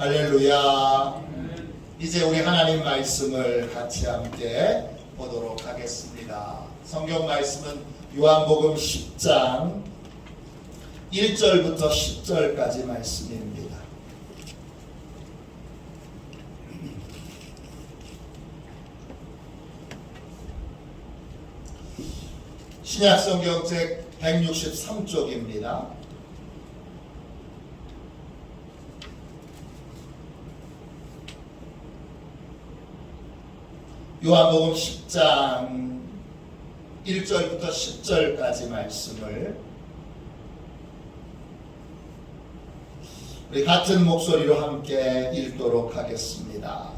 할렐루야. 이제 우리 하나님 말씀을 같이 함께 보도록 하겠습니다. 성경 말씀은 요한복음 10장 1절부터 10절까지 말씀입니다. 신약성경 책 163쪽입니다. 요한복음 10장 1절부터 10절까지 말씀을 우리 같은 목소리로 함께 읽도록 하겠습니다.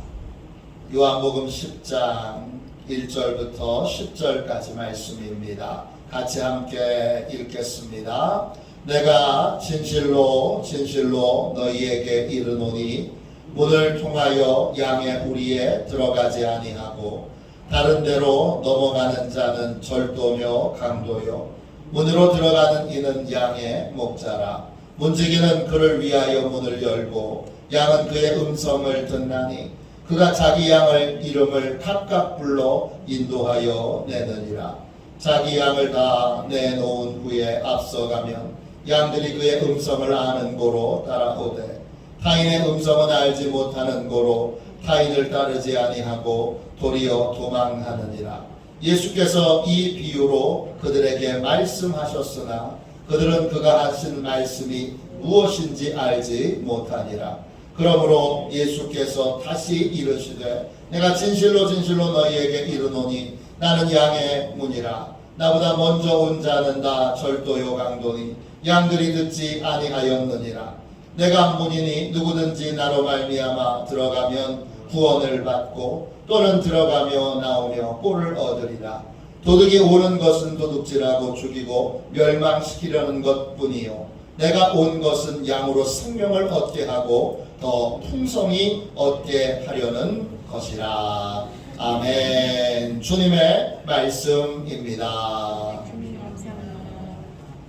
요한복음 10장 1절부터 10절까지 말씀입니다. 같이 함께 읽겠습니다. 내가 진실로 진실로 너희에게 이르노니 문을 통하여 양의 우리에 들어가지 아니하고 다른 데로 넘어가는 자는 절도며 강도요 문으로 들어가는 이는 양의 목자라. 문지기는 그를 위하여 문을 열고 양은 그의 음성을 듣나니 그가 자기 양을 이름을 각각 불러 인도하여 내느니라. 자기 양을 다 내놓은 후에 앞서가면 양들이 그의 음성을 아는 고로 따라오되 타인의 음성은 알지 못하는 고로 타인을 따르지 아니하고 도리어 도망하느니라. 예수께서 이 비유로 그들에게 말씀하셨으나 그들은 그가 하신 말씀이 무엇인지 알지 못하니라. 그러므로 예수께서 다시 이르시되 내가 진실로 진실로 너희에게 이르노니 나는 양의 문이라. 나보다 먼저 온 자는 다 절도요 강도니 양들이 듣지 아니하였느니라. 내가 문이니 누구든지 나로 말미암아 들어가면 구원을 받고 또는 들어가며 나오며 꼴을 얻으리라. 도둑이 오는 것은 도둑질하고 죽이고 멸망시키려는 것뿐이요 내가 온 것은 양으로 생명을 얻게 하고 더 풍성히 얻게 하려는 것이라. 아멘. 주님의 말씀입니다.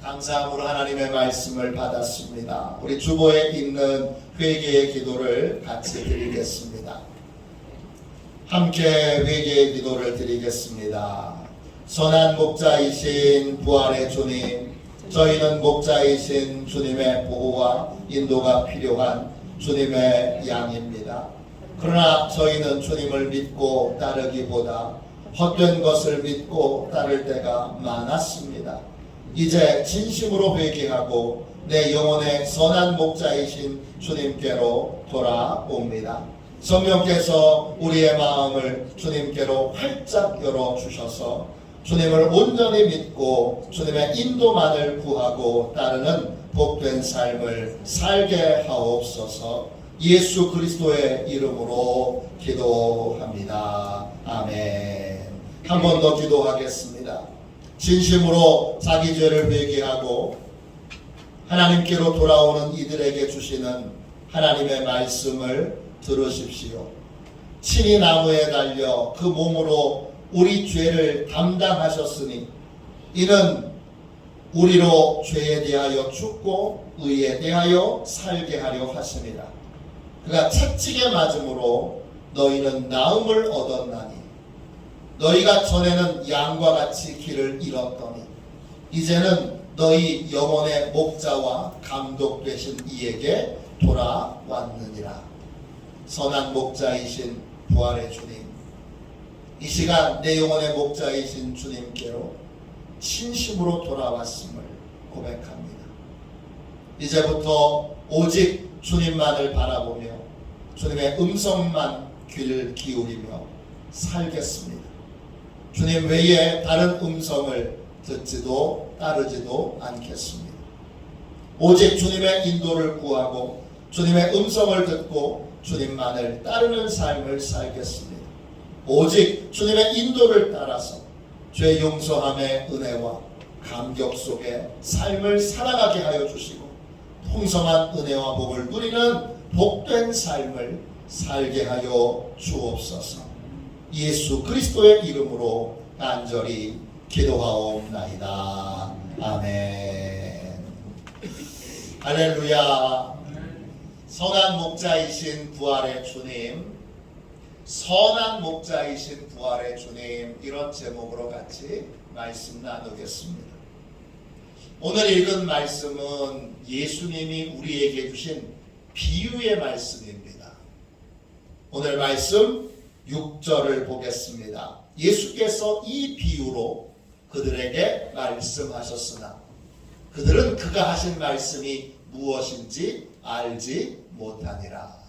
감사함으로 하나님의 말씀을 받았습니다. 우리 주보에 있는 회개의 기도를 같이 드리겠습니다. 함께 회개의 기도를 드리겠습니다. 선한 목자이신 부활의 주님, 저희는 목자이신 주님의 보호와 인도가 필요한 주님의 양입니다. 그러나 저희는 주님을 믿고 따르기보다 헛된 것을 믿고 따를 때가 많았습니다. 이제 진심으로 회개하고 내 영혼의 선한 목자이신 주님께로 돌아옵니다. 성령께서 우리의 마음을 주님께로 활짝 열어주셔서 주님을 온전히 믿고 주님의 인도만을 구하고 따르는 복된 삶을 살게 하옵소서. 예수 그리스도의 이름으로 기도합니다. 아멘. 한 번 더 기도하겠습니다. 진심으로 자기 죄를 회개하고 하나님께로 돌아오는 이들에게 주시는 하나님의 말씀을 들으십시오. 친히 나무에 달려 그 몸으로 우리 죄를 담당하셨으니 이는 우리로 죄에 대하여 죽고 의에 대하여 살게 하려 하심이라. 그가 채찍에 맞음으로 너희는 나음을 얻었나니 너희가 전에는 양과 같이 길을 잃었더니 이제는 너희 영혼의 목자와 감독 되신 이에게 돌아왔느니라. 선한 목자이신 부활의 주님, 이 시간 내 영혼의 목자이신 주님께로 진심으로 돌아왔음을 고백합니다. 이제부터 오직 주님만을 바라보며 주님의 음성만 귀를 기울이며 살겠습니다. 주님 외에 다른 음성을 듣지도 따르지도 않겠습니다. 오직 주님의 인도를 구하고 주님의 음성을 듣고 주님만을 따르는 삶을 살겠습니다. 오직 주님의 인도를 따라서 죄 용서함의 은혜와 감격 속에 삶을 살아가게 하여 주시고 풍성한 은혜와 복을 누리는 복된 삶을 살게 하여 주옵소서. 예수 그리스도의 이름으로 간절히 기도하옵나이다. 아멘. 할렐루야. 선한 목자이신 부활의 주님, 선한 목자이신 부활의 주님, 이런 제목으로 같이 말씀 나누겠습니다. 오늘 읽은 말씀은 예수님이 우리에게 주신 비유의 말씀입니다. 오늘 말씀 6절을 보겠습니다. 예수께서 이 비유로 그들에게 말씀하셨으나 그들은 그가 하신 말씀이 무엇인지 알지 못하니라.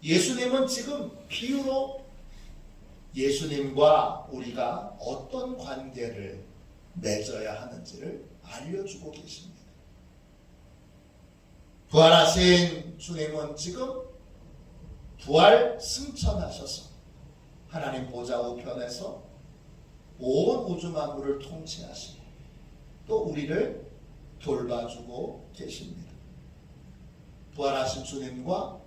예수님은 지금 비유로 예수님과 우리가 어떤 관계를 맺어야 하는지를 알려주고 계십니다. 부활하신 주님은 지금 부활 승천하셔서 하나님 보좌 우편에서 온 우주 만물을 통치하시고 또 우리를 돌봐주고 계십니다. 부활하신 주님과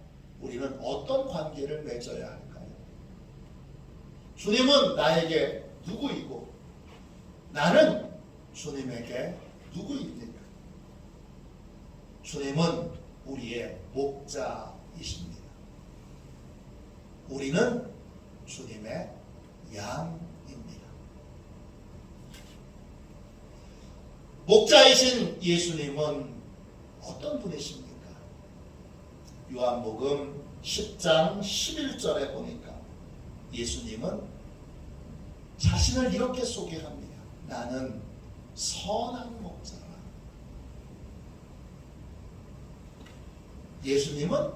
우리는 어떤 관계를 맺어야 할까요? 주님은 나에게 누구이고 나는 주님에게 누구입니까? 주님은 우리의 목자이십니다. 우리는 주님의 양입니다. 목자이신 예수님은 어떤 분이십니까? 요한복음 10장 11절에 보니까 예수님은 자신을 이렇게 소개합니다. 나는 선한 목자라. 예수님은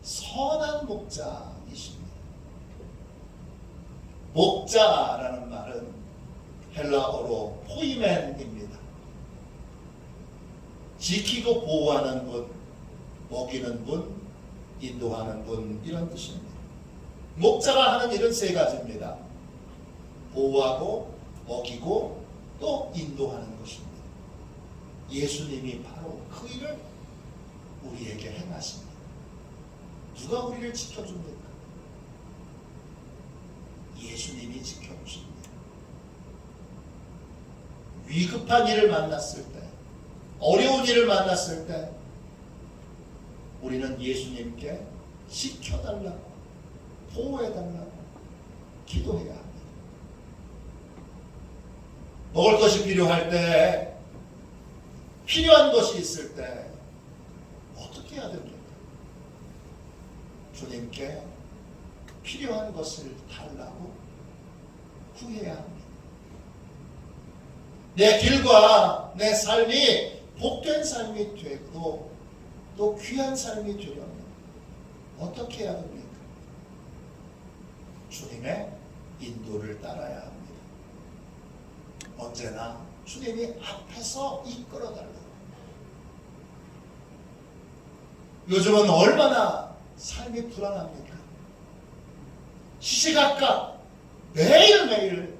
선한 목자이십니다. 목자라는 말은 헬라어로 포이멘입니다. 지키고 보호하는 분, 먹이는 분, 인도하는 분, 이런 뜻입니다. 목자가 하는 일은 세 가지입니다. 보호하고 먹이고 또 인도하는 것입니다. 예수님이 바로 그 일을 우리에게 행하십니다. 누가 우리를 지켜줍니까? 예수님이 지켜주십니다. 위급한 일을 만났을 때, 어려운 일을 만났을 때 우리는 예수님께 지켜달라고, 보호해달라고 기도해야 합니다. 먹을 것이 필요할 때, 필요한 것이 있을 때 어떻게 해야 됩니까? 주님께 필요한 것을 달라고 구해야 합니다. 내 길과 내 삶이 복된 삶이 되고 또 귀한 삶이 되려면 어떻게 해야 됩니까? 주님의 인도를 따라야 합니다. 언제나 주님이 앞에서 이끌어달라고. 요즘은 얼마나 삶이 불안합니까? 시시각각 매일매일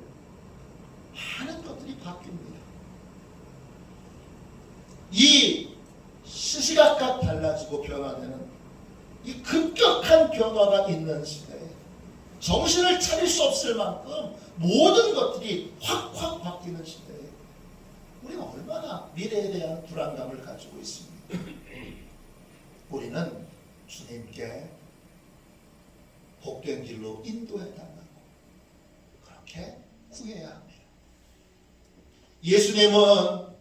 많은 것들이 바뀝니다. 이 시시각각 달라지고 변화되는 이 급격한 변화가 있는 시대에 정신을 차릴 수 없을 만큼 모든 것들이 확확 바뀌는 시대에 우리는 얼마나 미래에 대한 불안감을 가지고 있습니까? 우리는 주님께 복된 길로 인도해달라고 그렇게 구해야 합니다. 예수님은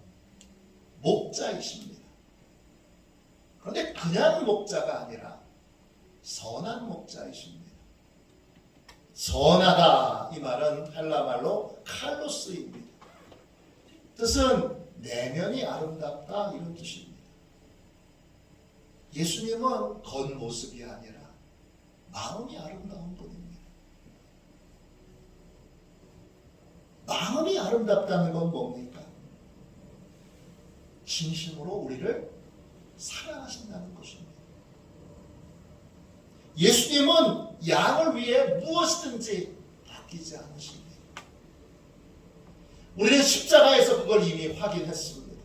목자이십니다. 그런데 그냥 목자가 아니라 선한 목자이십니다. 선하다, 이 말은 헬라 말로 칼로스입니다. 뜻은 내면이 아름답다, 이런 뜻입니다. 예수님은 겉모습이 아니라 마음이 아름다운 분입니다. 마음이 아름답다는 건 뭡니까? 진심으로 우리를 사랑하신다는 것입니다. 예수님은 양을 위해 무엇이든지 아끼지 않으십니다. 우리는 십자가에서 그걸 이미 확인했습니다.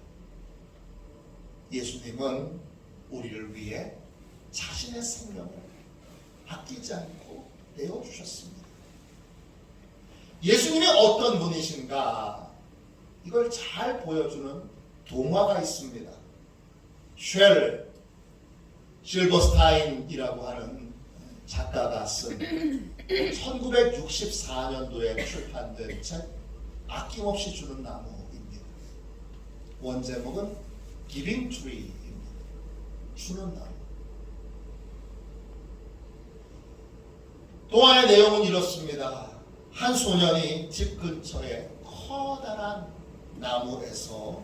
예수님은 우리를 위해 자신의 생명을 아끼지 않고 내어주셨습니다. 예수님이 어떤 분이신가, 이걸 잘 보여주는 동화가 있습니다. 쉘, 실버스타인이라고 하는 작가가 쓴 1964년도에 출판된 책 아낌없이 주는 나무입니다. 원제목은 Giving Tree입니다. 주는 나무. 동화의 내용은 이렇습니다. 한 소년이 집 근처에 커다란 나무에서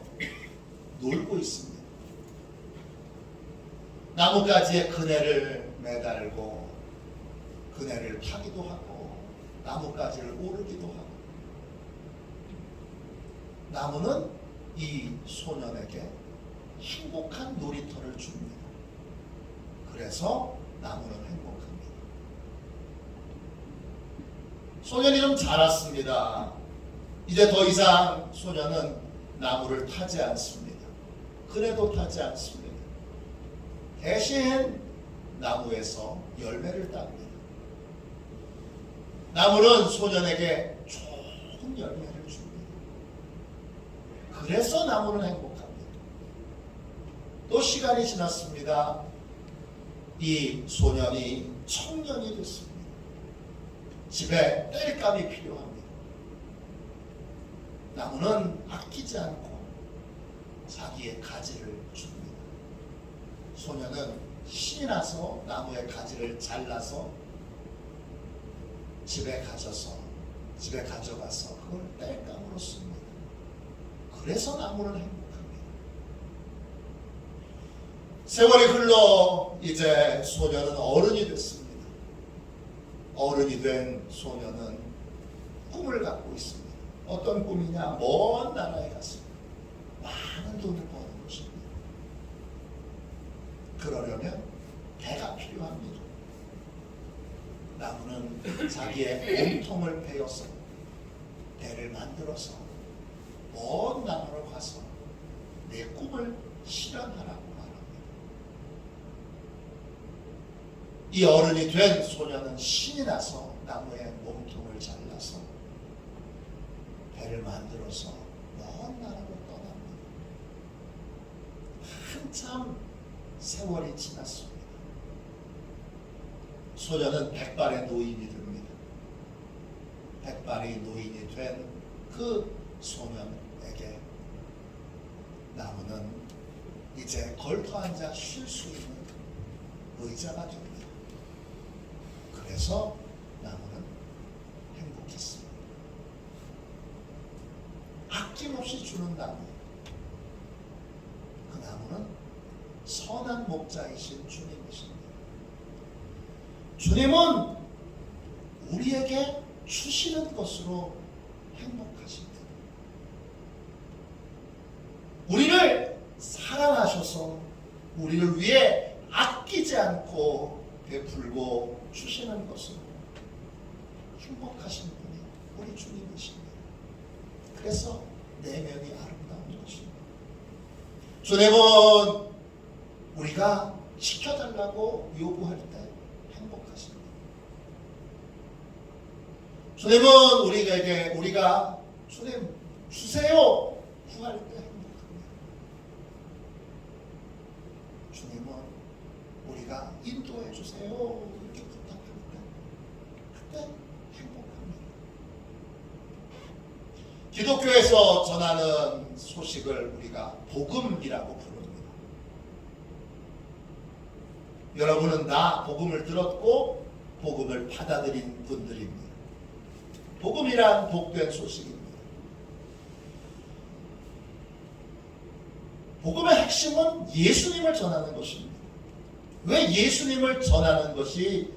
놀고 있습니다. 나뭇가지에 그네를 매달고 그네를 타기도 하고 나뭇가지를 오르기도 하고, 나무는 이 소년에게 행복한 놀이터를 줍니다. 그래서 나무는 행복합니다. 소년이 좀 자랐습니다. 이제 더 이상 소년은 나무를 타지 않습니다. 그네도 타지 않습니다. 대신 나무에서 열매를 땁니다. 나무는 소년에게 좋은 열매를 줍니다. 그래서 나무는 행복합니다. 또 시간이 지났습니다. 이 소년이 청년이 됐습니다. 집에 땔감이 필요합니다. 나무는 아끼지 않고 자기의 가지를 줍니다. 소년은 신이 나서 나무의 가지를 잘라서 집에 가져가서 그걸 땔감으로 씁니다. 그래서 나무는 행복합니다. 세월이 흘러 이제 소년은 어른이 됐습니다. 어른이 된 소년은 꿈을 갖고 있습니다. 어떤 꿈이냐? 먼 나라에 가서 많은 돈을 버는 것입니다. 그러려면 배가 필요합니다. 나무는 자기의 몸통을 베어서 배를 만들어서 먼 나라로 가서 내 꿈을 실현하라고 말합니다. 이 어른이 된 소년은 신이 나서 나무의 몸통을 잘라서 배를 만들어서 먼 나라로 떠납니다. 한참 세월이 지났습니다. 소년은 백발의 노인이 됩니다. 백발의 노인이 된 그 소년에게 나무는 이제 걸터 앉아 쉴 수 있는 의자가 됩니다. 그래서 나무는 행복했습니다. 아낌없이 주는 나무. 그 나무는 선한 목자이신 주님이십니다. 주님은 우리에게 주시는 것으로 행복하십니다. 우리를 사랑하셔서 우리를 위해 아끼지 않고 베풀고 주시는 것으로 행복하신 분이 우리 주님이십니다. 그래서 내면이 아름다운 것입니다. 주님은 우리가 시켜달라고 요구할 때 행복하십니다. 주님은 우리가 주님 주세요 구할 때 행복합니다. 주님은 우리가 인도해 주세요 이렇게 부탁할 때 그때 행복합니다. 기독교에서 전하는 소식을 우리가 복음이라고 부릅니다. 여러분은 다 복음을 들었고 복음을 받아들인 분들입니다. 복음이란 복된 소식입니다. 복음의 핵심은 예수님을 전하는 것입니다. 왜 예수님을 전하는 것이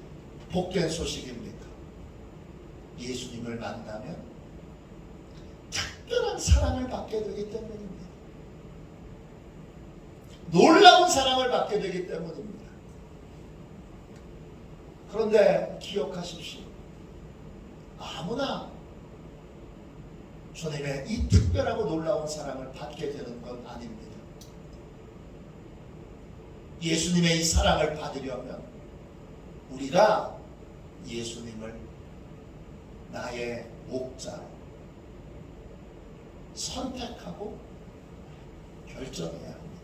복된 소식입니까? 예수님을 만나면 특별한 사랑을 받게 되기 때문입니다. 놀라운 사랑을 받게 되기 때문입니다. 그런데 기억하십시오. 아무나 주님의 이 특별하고 놀라운 사랑을 받게 되는 건 아닙니다. 예수님의 이 사랑을 받으려면 우리가 예수님을 나의 목자로 선택하고 결정해야 합니다.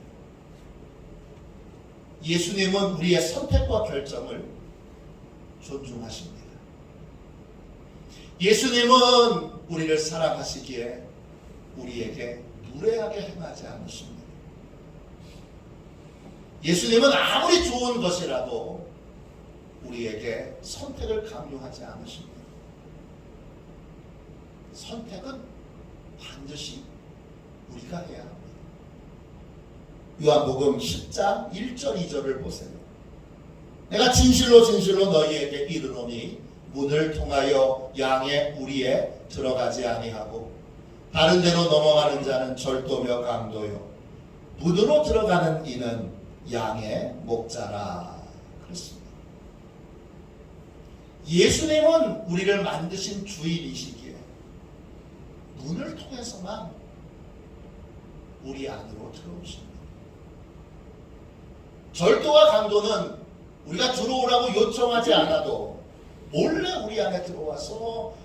예수님은 우리의 선택과 결정을 존중하십니다. 예수님은 우리를 사랑하시기에 우리에게 무례하게 행하지 않으십니다. 예수님은 아무리 좋은 것이라도 우리에게 선택을 강요하지 않으십니다. 선택은 반드시 우리가 해야 합니다. 요한복음 10장 1절 2절을 보세요. 내가 진실로 진실로 너희에게 이르노니 문을 통하여 양의 우리에 들어가지 아니하고 다른 데로 넘어가는 자는 절도며 강도요 문으로 들어가는 이는 양의 목자라 그렇습니다. 예수님은 우리를 만드신 주인이시기에 문을 통해서만 우리 안으로 들어오십니다. 절도와 강도는 우리가 들어오라고 요청하지 않아도 몰래 우리 안에 들어와서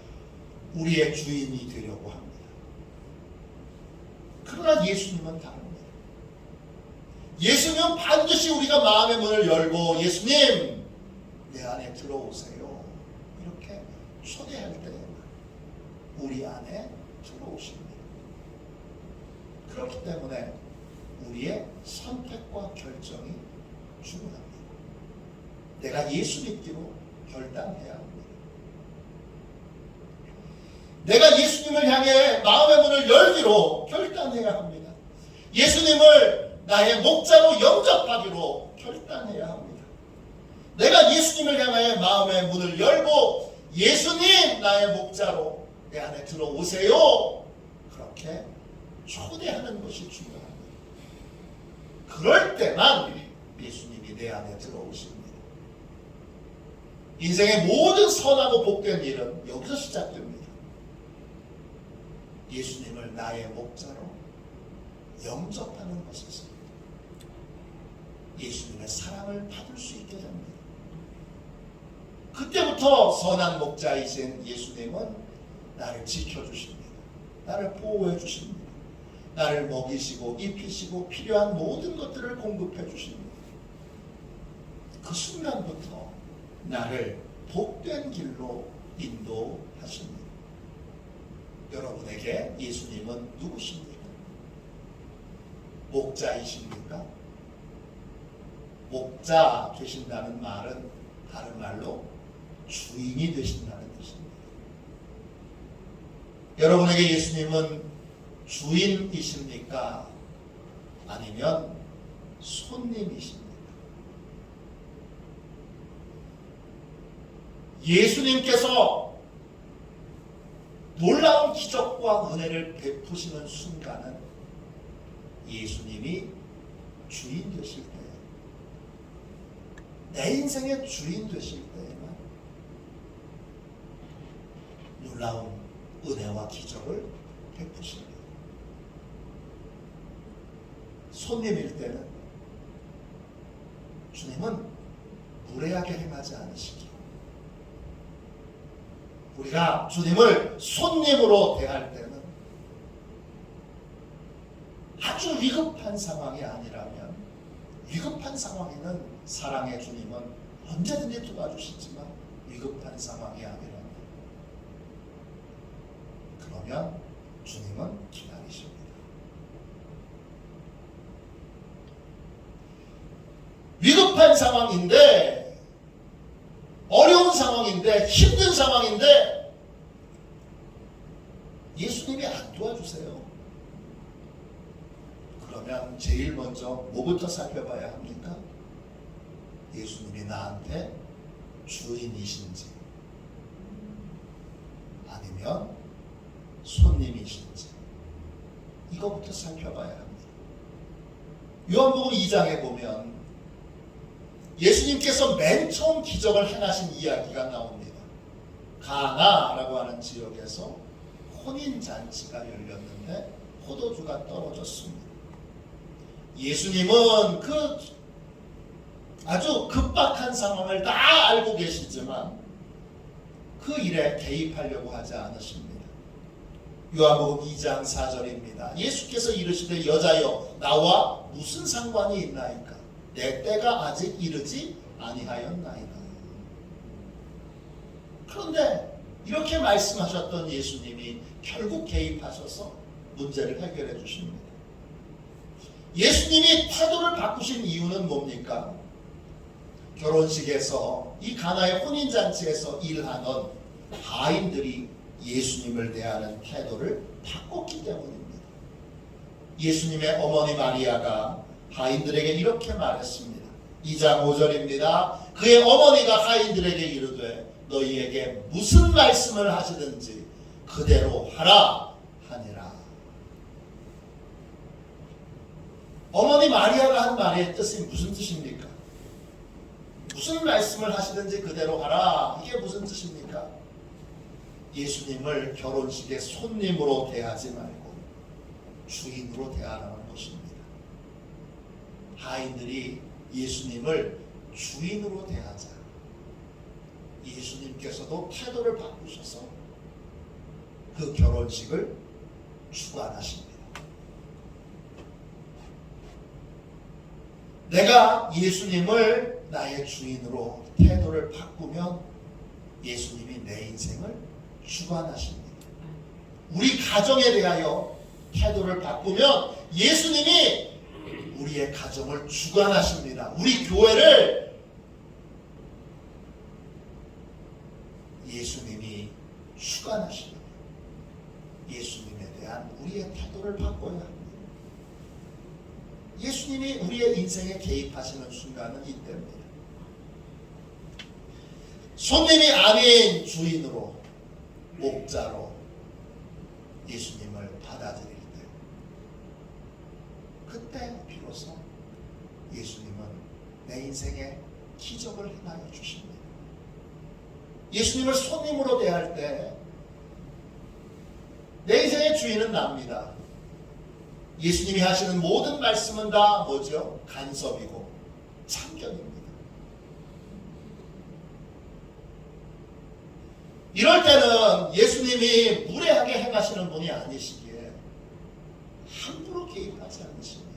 우리의 주인이 되려고 합니다. 그러나 예수님은 다릅니다. 예수님은 반드시 우리가 마음의 문을 열고 예수님 내 안에 들어오세요 이렇게 초대할 때에만 우리 안에 들어오십니다. 그렇기 때문에 우리의 선택과 결정이 중요합니다. 내가 예수 믿기로 결단해야 합니다. 내가 예수님을 향해 마음의 문을 열기로 결단해야 합니다. 예수님을 나의 목자로 영접하기로 결단해야 합니다. 내가 예수님을 향해 마음의 문을 열고 예수님 나의 목자로 내 안에 들어오세요 그렇게 초대하는 것이 중요합니다. 그럴 때만 예수님이 내 안에 들어오십니다. 인생의 모든 선하고 복된 일은 여기서 시작됩니다. 예수님을 나의 목자로 영접하는 것에서 예수님의 사랑을 받을 수 있게 됩니다. 그때부터 선한 목자이신 예수님은 나를 지켜주십니다. 나를 보호해 주십니다. 나를 먹이시고 입히시고 필요한 모든 것들을 공급해 주십니다. 그 순간부터 나를 복된 길로 인도하십니다. 여러분에게 예수님은 누구십니까? 목자이십니까? 목자 되신다는 말은 다른 말로 주인이 되신다는 뜻입니다. 여러분에게 예수님은 주인이십니까? 아니면 손님이십니까? 예수님께서 놀라운 기적과 은혜를 베푸시는 순간은 예수님이 주인 되실 때, 내 인생의 주인 되실 때에만 놀라운 은혜와 기적을 베푸십니다. 손님일 때는 주님은 무례하게 행하지 않으시기에 우리가 주님을 손님으로 대할 때는 아주 위급한 상황이 아니라면, 위급한 상황에는 사랑의 주님은 언제든지 도와주시지만 위급한 상황이 아니라면 그러면 주님은 기다리십니다. 위급한 상황인데, 어려운 상황인데, 힘든 상황인데 예수님이 안 도와주세요. 그러면 제일 먼저 뭐부터 살펴봐야 합니까? 예수님이 나한테 주인이신지 아니면 손님이신지 이거부터 살펴봐야 합니다. 요한복음 2장에 보면 예수님께서 맨 처음 기적을 행하신 이야기가 나옵니다. 가나라고 하는 지역에서 혼인잔치가 열렸는데 포도주가 떨어졌습니다. 예수님은 그 아주 급박한 상황을 다 알고 계시지만 그 일에 개입하려고 하지 않으십니다. 요한복음 2장 4절입니다. 예수께서 이르시되 여자여 나와 무슨 상관이 있나이까? 내 때가 아직 이르지 아니하였나이다. 그런데 이렇게 말씀하셨던 예수님이 결국 개입하셔서 문제를 해결해 주십니다. 예수님이 태도를 바꾸신 이유는 뭡니까? 결혼식에서 이 가나의 혼인잔치에서 일하는 하인들이 예수님을 대하는 태도를 바꿨기 때문입니다. 예수님의 어머니 마리아가 하인들에게 이렇게 말했습니다. 2장 5절입니다. 그의 어머니가 하인들에게 이르되 너희에게 무슨 말씀을 하시든지 그대로 하라 하니라. 어머니 마리아가 한 말의 뜻이 무슨 뜻입니까? 무슨 말씀을 하시든지 그대로 하라. 이게 무슨 뜻입니까? 예수님을 결혼식의 손님으로 대하지 말고 주인으로 대하라는 것입니다. 하인들이 예수님을 주인으로 대하자. 예수님께서도 태도를 바꾸셔서 그 결혼식을 주관하십니다. 내가 예수님을 나의 주인으로 태도를 바꾸면 예수님이 내 인생을 주관하십니다. 우리 가정에 대하여 태도를 바꾸면 예수님이 우리의 가정을 주관하십니다. 우리 교회를 예수님이 주관하십니다. 예수님에 대한 우리의 태도를 바꿔야 합니다. 예수님이 우리의 인생에 개입하시는 순간은 이때입니다. 손님이 아닌 주인으로, 목자로 예수님을 받아들일 때, 그때 비로소 예수님은 내 인생에 기적을 행하여 주십니다. 예수님을 손님으로 대할 때 내 인생의 주인은 납니다. 예수님이 하시는 모든 말씀은 다 뭐죠? 간섭이고 참견입니다. 이럴 때는 예수님이 무례하게 행하시는 분이 아니시기에 함부로 개입하지 않으십니다.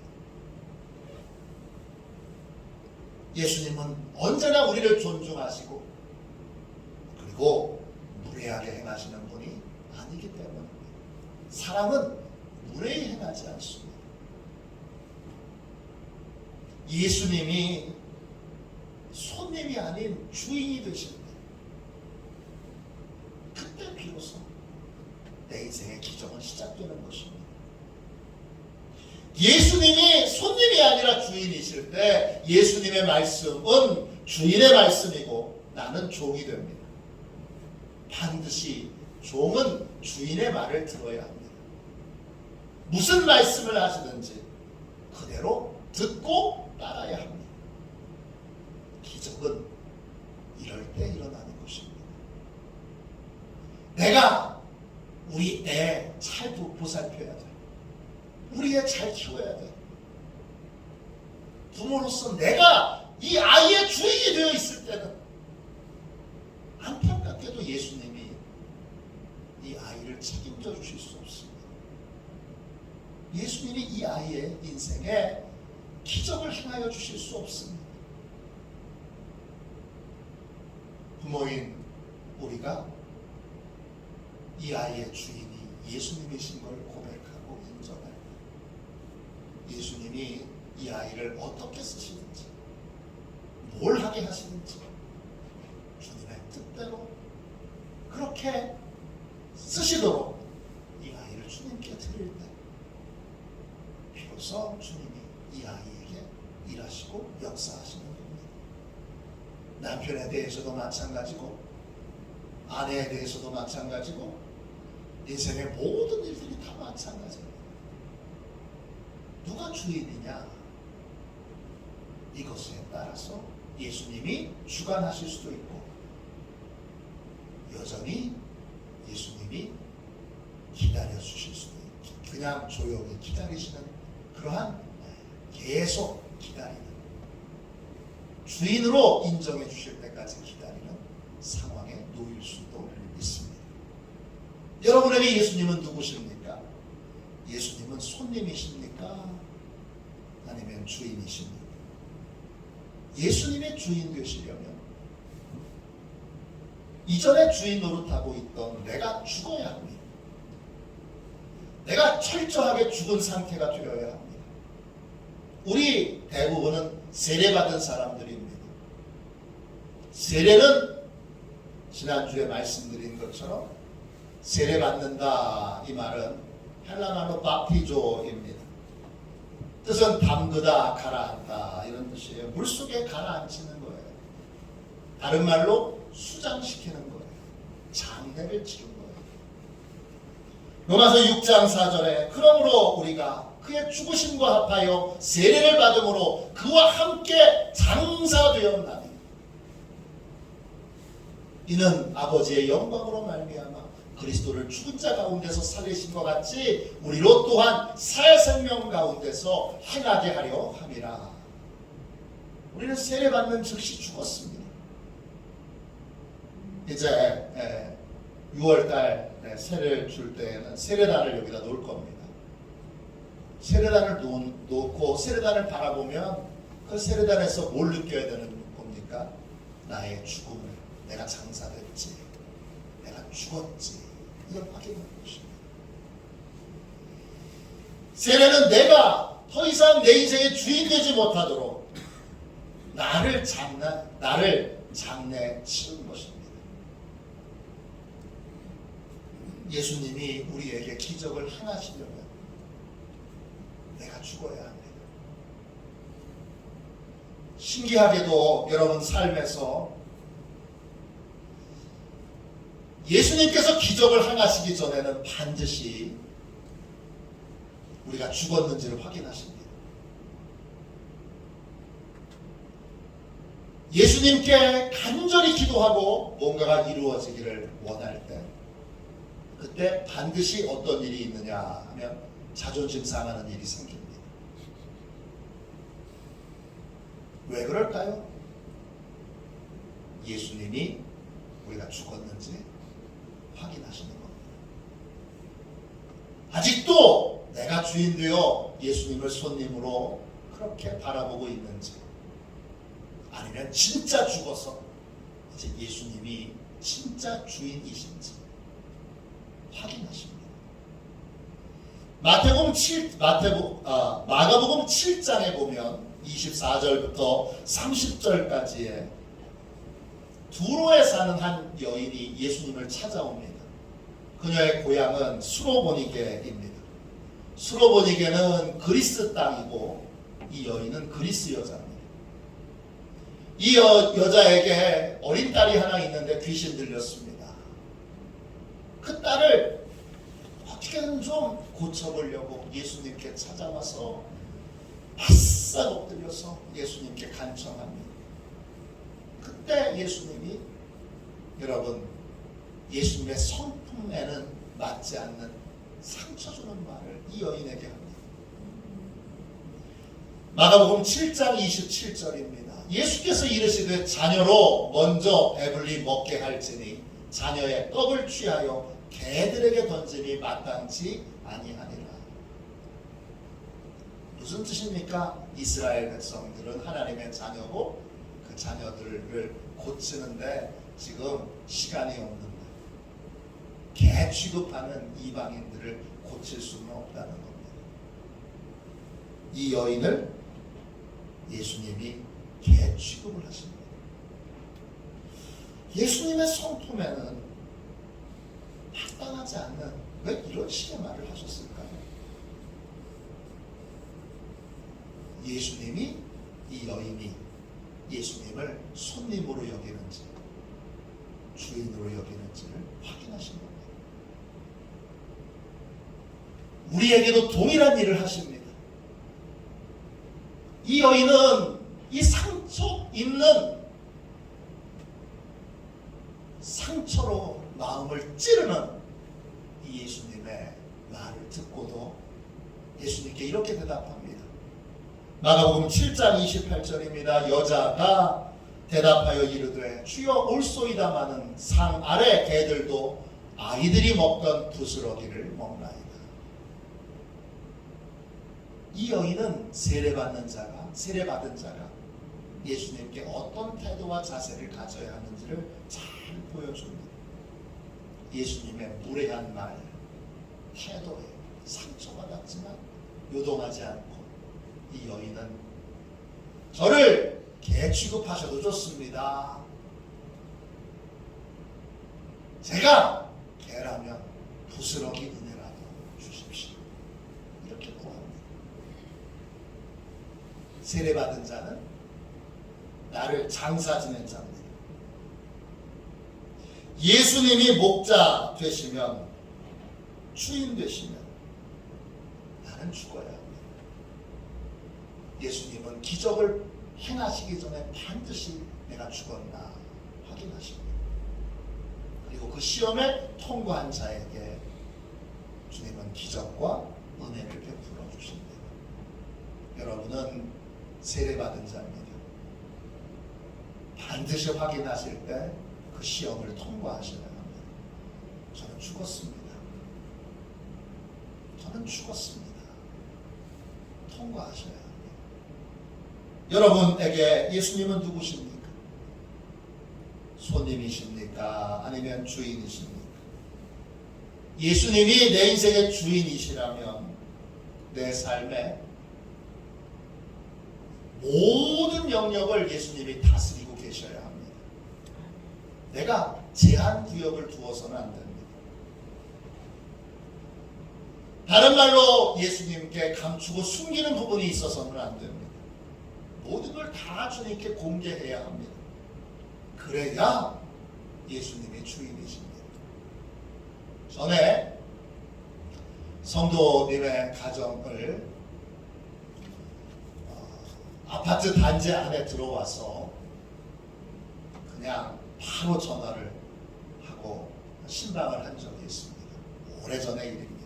예수님은 언제나 우리를 존중하시고 그리고 무례하게 행하시는 분이 아니기 때문입니다. 사람은 무례히 행하지 않습니다. 예수님이 손님이 아닌 주인이 되실 때 그때 비로소 내 인생의 기적은 시작되는 것입니다. 예수님이 손님이 아니라 주인이실 때 예수님의 말씀은 주인의 말씀이고 나는 종이 됩니다. 반드시 종은 주인의 말을 들어야 합니다. 무슨 말씀을 하시든지 그대로 듣고 따라야 합니다. 기적은 이럴 때 일어나는 것입니다. 내가 우리 애 잘 보살펴야 돼. 우리 애 잘 키워야 돼. 부모로서 내가 이 아이의 주인이 되어 있을 때는 안타깝게도 예수님이 이 아이를 책임져 주실 수 없습니다. 예수님이 이 아이의 인생에 기적을 행하여 주실 수 없습니다. 부모인 우리가 이 아이의 주인이 예수님이신 걸 고백하고 인정할 때 예수님이 이 아이를 어떻게 쓰시는지 뭘 하게 하시는지 주님의 뜻대로 그렇게 쓰시도록 이 아이를 주님께 드릴 때 비로소 주님이 이 아이에게 일하시고 역사하시는 겁니다. 남편에 대해서도 마찬가지고 아내에 대해서도 마찬가지고 인생의 모든 일들이 다 마찬가지입니다. 누가 주인이냐? 이것에 따라서 예수님이 주관하실 수도 있고 여전히 예수님이 기다려 주실 수도 있고 그냥 조용히 기다리시는 그러한 계속 기다리는 주인으로 인정해 주실 때까지 기다리는 상황에 놓일 수도 있습니다. 여러분에게 예수님은 누구십니까? 예수님은 손님이십니까? 아니면 주인이십니까? 예수님의 주인 되시려면 이전에 주인 노릇하고 있던 내가 죽어야 합니다. 내가 철저하게 죽은 상태가 되어야 합니다. 우리 대부분은 세례받은 사람들입니다. 세례는 지난주에 말씀드린 것처럼 세례받는다 이 말은 헬라말로 바티조입니다. 뜻은 담그다, 가라앉다 이런 뜻이에요. 물속에 가라앉히는 거예요. 다른 말로 수장시키는 거예요. 장례를 치른 거예요. 로마서 6장 4절에 그러므로 우리가 그의 죽으심과 합하여 세례를 받음으로 그와 함께 장사되었나니 이는 아버지의 영광으로 말미암아 그리스도를 죽은 자 가운데서 살리신 것 같이 우리로 또한 새 생명 가운데서 행하게 하려 함이라. 우리는 세례받는 즉시 죽었습니다. 이제 6월달 세례를 줄 때에는 세례단을 여기다 놓을 겁니다. 세례단을 놓고 세례단을 바라보면 그 세례단에서 뭘 느껴야 되는 겁니까? 나의 죽음을, 내가 장사됐지, 내가 죽었지, 이걸 확인하는 것입니다. 세례는 내가 더 이상 내 인생의 주인 되지 못하도록 나를 장례 치는 것입니다. 예수님이 우리에게 기적을 행하시려면 내가 죽어야 합니다. 신기하게도 여러분 삶에서 예수님께서 기적을 행하시기 전에는 반드시 우리가 죽었는지를 확인하십니다. 예수님께 간절히 기도하고 뭔가가 이루어지기를 원할 때 그때 반드시 어떤 일이 있느냐 하면 자존심 상하는 일이 생깁니다. 왜 그럴까요? 예수님이 우리가 죽었는지 확인하시는 겁니다. 아직도 내가 주인 되어 예수님을 손님으로 그렇게 바라보고 있는지 아니면 진짜 죽어서 이제 예수님이 진짜 주인이신지 확인하십니다. 마가복음 7장에 보면 24절부터 30절까지에 두로에 사는 한 여인이 예수님을 찾아옵니다. 그녀의 고향은 수로보니게입니다. 수로보니게는 그리스 땅이고 이 여인은 그리스 여자입니다. 이 여자에게 어린 딸이 하나 있는데 귀신 들렸습니다. 그 딸을 어떻게든 좀 고쳐보려고 예수님께 찾아와서 바싹 엎드려서 예수님께 간청합니다. 그때 예수님이 여러분 예수님의 성품에는 맞지 않는 상처 주는 말을 이 여인에게 합니다. 마가복음 7장 27절입니다. 예수께서 이르시되 자녀로 먼저 배불리 먹게 할지니 자녀의 떡을 취하여 개들에게 던짐이 마땅치 아니하니라. 무슨 뜻입니까? 이스라엘 백성들은 하나님의 자녀고 그 자녀들을 고치는데 지금 시간이 없는 거예요. 개 취급하는 이방인들을 고칠 수는 없다는 겁니다. 이 여인을 예수님이 개 취급을 하십니다. 예수님의 성품에는 합당하지 않는 왜 이런 식의 말을 하셨을까요? 예수님이 이 여인이 예수님을 손님으로 여기는지 주인으로 여기는지를 확인하신 겁니다. 우리에게도 동일한 일을 하십니다. 이 여인은 이 상처 있는 상처로 마음을 찌르는 이 예수님의 말을 듣고도 예수님께 이렇게 대답합니다. 마가복음 7장 28절입니다. 여자가 대답하여 이르되 주여 올소이다마는 상 아래 개들도 아이들이 먹던 부스러기를 먹나이다. 이 여인은 세례받은 자가 예수님께 어떤 태도와 자세를 가져야 하는지를 잘 보여줍니다. 예수님의 무례한 말, 태도에 상처가 났지만 요동하지 않고 이 여인은 저를 개 취급하셔도 좋습니다. 제가 개라면 부스러기 은혜라도 주십시오. 이렇게 구합니다. 세례받은 자는 나를 장사 지낸 자입니다. 예수님이 목자 되시면, 주인 되시면 나는 죽어야 합니다. 예수님은 기적을 행하시기 전에 반드시 내가 죽었나 확인하십니다. 그리고 그 시험에 통과한 자에게 주님은 기적과 은혜를 베풀어 주십니다. 여러분은 세례받은 자입니다. 반드시 확인하실 때 그 시험을 통과하셔야 합니다. 저는 죽었습니다. 저는 죽었습니다. 통과하셔야 합니다. 여러분에게 예수님은 누구십니까? 손님이십니까? 아니면 주인이십니까? 예수님이 내 인생의 주인이시라면 내 삶의 모든 영역을 예수님이 다스리고 계셔야 합니다. 내가 제한 구역을 두어서는 안 됩니다. 다른 말로 예수님께 감추고 숨기는 부분이 있어서는 안 됩니다. 모든 걸 다 주님께 공개해야 합니다. 그래야 예수님이 주인이십니다. 전에 성도님의 가정을 아파트 단지 안에 들어와서 그냥 바로 전화를 하고 신방을 한 적이 있습니다. 오래전의 일입니다.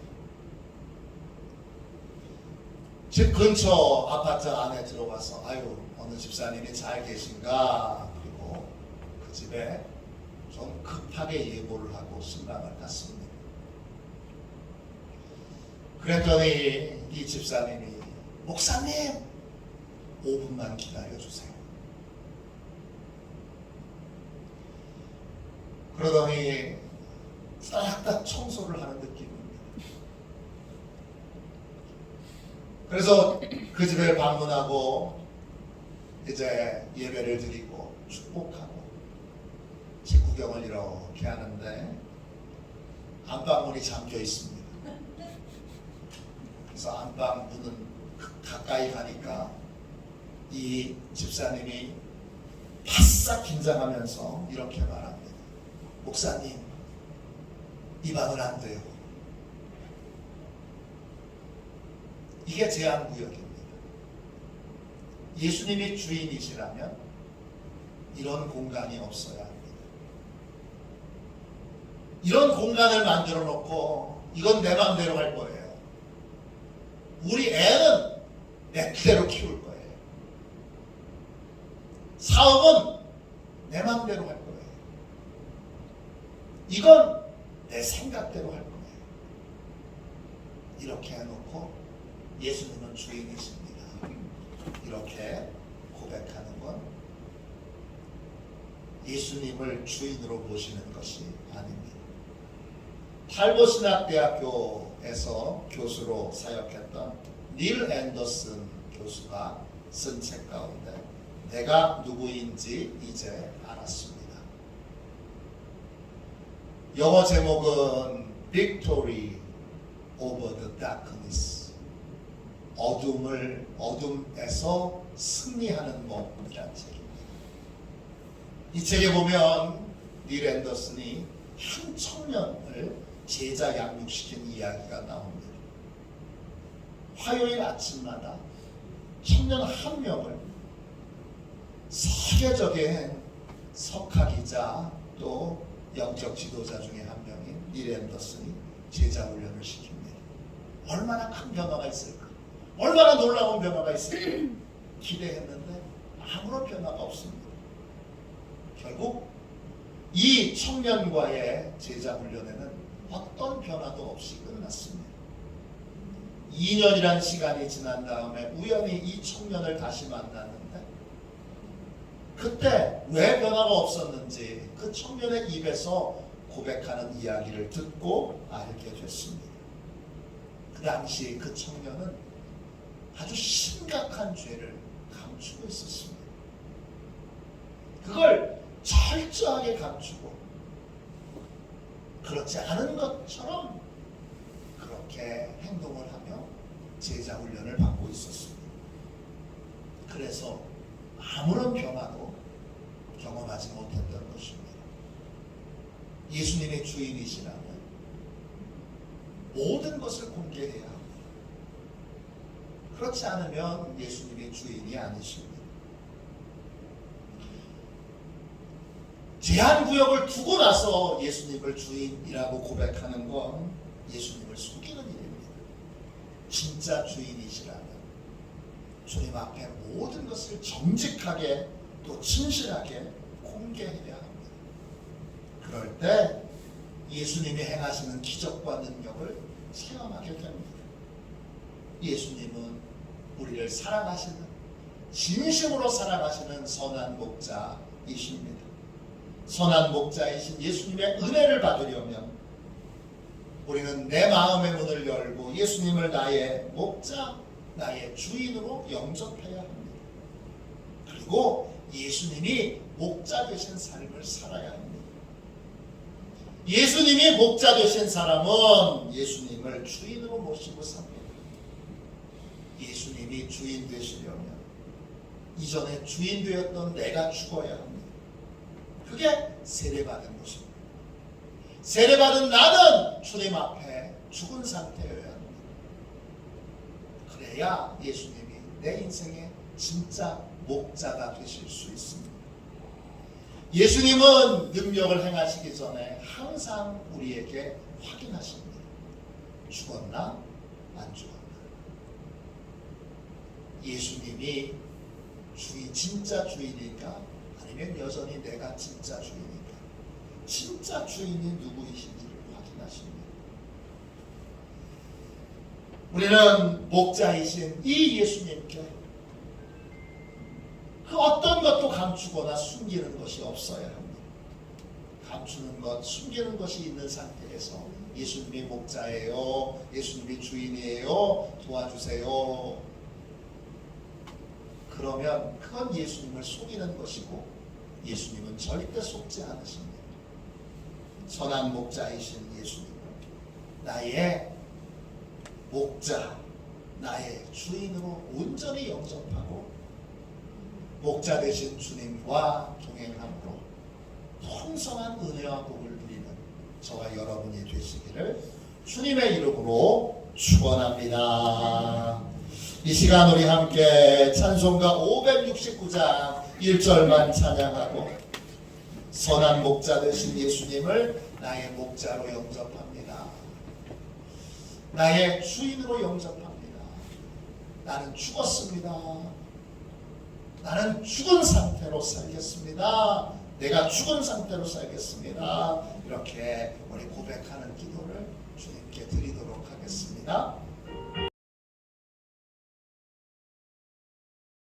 집 근처 아파트 안에 들어가서 아유 어느 집사님이 잘 계신가, 그리고 그 집에 좀 급하게 예고를 하고 신방을 갔습니다. 그랬더니 이 집사님이 목사님 5분만 기다려주세요. 그러더니 싹 다 청소를 하는 느낌입니다. 그래서 그 집에 방문하고 이제 예배를 드리고 축복하고 집 구경을 이렇게 하는데 안방문이 잠겨 있습니다. 그래서 안방 문은 가까이 가니까 이 집사님이 바싹 긴장하면서 이렇게 말합니다. 목사님, 이 방은 안 돼요. 이게 제한구역입니다. 예수님이 주인이시라면 이런 공간이 없어야 합니다. 이런 공간을 만들어 놓고 이건 내 마음대로 할 거예요. 우리 애는 내 뜻대로 키울 거예요. 사업은 내 마음대로 할 거예요. 이건 내 생각대로 할 거예요. 이렇게 해놓고 예수님은 주인이십니다. 이렇게 고백하는 건 예수님을 주인으로 모시는 것이 아닙니다. 탈보신학대학교에서 교수로 사역했던 닐 앤더슨 교수가 쓴 책 가운데 내가 누구인지 이제 알았습니다. 영어 제목은 Victory over the Darkness, 어둠에서 승리하는 법이라는 책입니다. 이 책에 보면 닐 앤더슨이 한 청년을 제자 양육시킨 이야기가 나옵니다. 화요일 아침마다 청년 한 명을 세계적인 석학이자 또 영적 지도자 중에 한 명인 닐 앤더슨이 제자 훈련을 시킵니다. 얼마나 큰 변화가 있을까? 얼마나 놀라운 변화가 있을까? 기대했는데 아무런 변화가 없습니다. 결국 이 청년과의 제자 훈련에는 어떤 변화도 없이 끝났습니다. 2년이란 시간이 지난 다음에 우연히 이 청년을 다시 만났는데 그때 왜 변화가 없었는지 그 청년의 입에서 고백하는 이야기를 듣고 알게 됐습니다. 그 당시 그 청년은 아주 심각한 죄를 감추고 있었습니다. 그걸 철저하게 감추고 그렇지 않은 것처럼 그렇게 행동을 하며 제자 훈련을 받고 있었습니다. 그래서 아무런 변화도 경험하지 못했던 것입니다. 예수님의 주인이시라면 모든 것을 공개해야 합니다. 그렇지 않으면 예수님의 주인이 아니십니다. 제한구역을 두고 나서 예수님을 주인이라고 고백하는 건 예수님을 속이는 일입니다. 진짜 주인이시라면 주님 앞에 모든 것을 정직하게 또 진실하게 공개해야 합니다. 그럴 때 예수님이 행하시는 기적과 능력을 체험하게 됩니다. 예수님은 우리를 사랑하시는, 진심으로 사랑하시는 선한 목자이십니다. 선한 목자이신 예수님의 은혜를 받으려면 우리는 내 마음의 문을 열고 예수님을 나의 목자, 나의 주인으로 영접해야 합니다. 그리고 예수님이 목자 되신 삶을 살아야 합니다. 예수님이 목자 되신 사람은 예수님을 주인으로 모시고 삽니다. 예수님이 주인 되시려면 이전에 주인 되었던 내가 죽어야 합니다. 그게 세례받은 것입니다. 세례받은 나는 주님 앞에 죽은 상태여야 합니다. 그래야 예수님이 내 인생의 진짜 목자가 되실 수 있습니다. 예수님은 능력을 행하시기 전에 항상 우리에게 확인하십니다. 죽었나? 안 죽었나? 예수님이 진짜 주인일까? 아니면 여전히 내가 진짜 주인일까? 진짜 주인이 누구이신지를 확인하십니다. 우리는 목자이신 이 예수님께 그 어떤 것도 감추거나 숨기는 것이 없어야 합니다. 감추는 것, 숨기는 것이 있는 상태에서 예수님이 목자예요, 예수님이 주인이에요, 도와주세요. 그러면 그건 예수님을 속이는 것이고 예수님은 절대 속지 않으십니다. 선한 목자이신 예수님은 나의 목자, 나의 주인으로 온전히 영접하고 목자 되신 주님과 동행함으로 풍성한 은혜와 복을 누리는 저와 여러분이 되시기를 주님의 이름으로 축원합니다. 이 시간 우리 함께 찬송가 569장 1절만 찬양하고 선한 목자 되신 예수님을 나의 목자로 영접합니다. 나의 주인으로 영접합니다. 나는 죽었습니다. 나는 죽은 상태로 살겠습니다. 내가 죽은 상태로 살겠습니다. 이렇게 우리 고백하는 기도를 주님께 드리도록 하겠습니다.